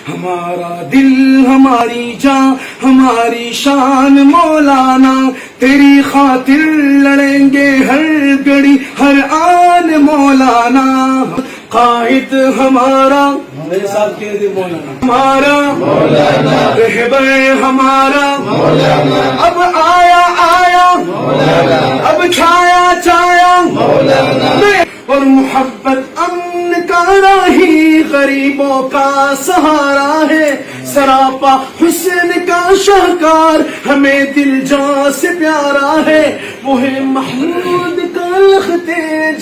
ہمارا دل ہماری جان ہماری شان مولانا، تیری خاطر لڑیں گے ہر گھڑی ہر آن مولانا، قائد ہمارا میرے ساتھ کہہ دے مولانا، ہمارا مولانا، رہبر ہمارا مولانا، اب آیا آیا مولانا، اب چھایا چھایا مولانا، اور محبت امن کا راہی غریبوں کا سہارا ہے، سراپا حسن کا شاہکار ہمیں دل جان سے پیارا ہے، وہ ہے محمود کا لخت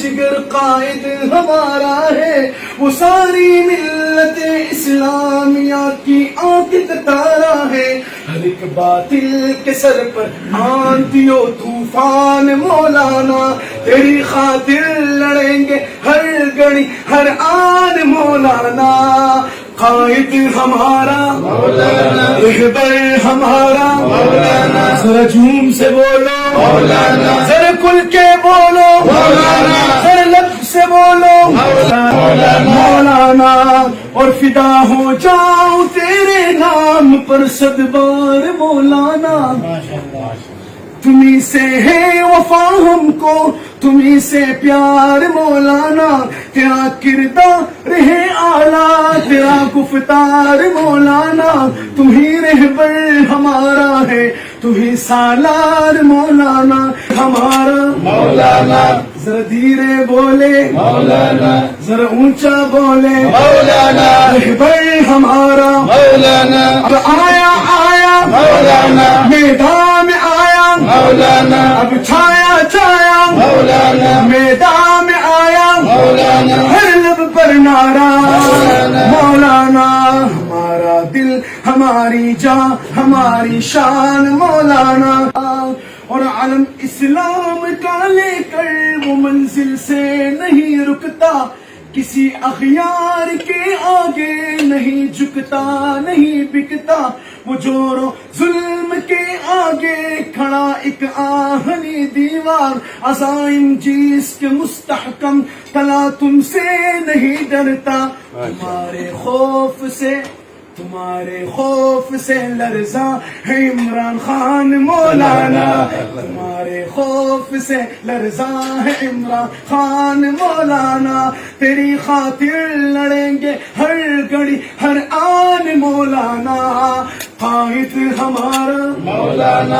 جگر قائد ہمارا ہے، وہ ساری ملت اسلامیہ کی آنکھ کا تارا ہے، ہر ایک باطل کے سر پر آندھیوں طوفان مولانا، تیری خاطر لڑیں گے ہر گھڑی ہر آن مولانا، قائد ہمارا مولانا، رہبر ہمارا مولانا، ذرا جھوم سے بولو مولانا، ذرا کھل کے بولو مولانا، ذرا لب سے بولو مولانا، مولانا، اور فدا ہو جاؤں تیرے نام پر صد بار مولانا، تمہیں سے ہے وفا ہم کو، تمہیں سے پیار مولانا، تیرا کردار ہے اعلیٰ تیرا گفتار مولانا، تمہیں رہبر ہمارا ہے تمہیں سالار مولانا، ہمارا مولانا، ذرا دھیرے بولے مولانا، ذرا اونچا بولے مولانا، رہبر ہمارا مولانا، اب آیا آیا مولانا، میدان میں آیا مولانا، اب چھایا چھایا مولانا، میدان میں آیا مولانا، ہر لب پر نعرہ مولانا، ہمارا دل ہماری جان ہماری شان مولانا، اور علم اسلام کا لے کر وہ منزل سے نہیں رکتا، کسی اغیار کے آگے نہیں جھکتا نہیں بکتا، وہ جور و ظلم کے آگے کھڑا ایک آہنی دیوار، عزائم جس کے مستحکم تلا تم سے نہیں ڈرتا، تمہارے خوف سے لرزاں ہے عمران خان مولانا، تمہارے خوف سے لرزاں ہے عمران خان مولانا، تیری خاطر لڑیں گے ہر گھڑی ہر آن مولانا، قائد ہمارا مولانا۔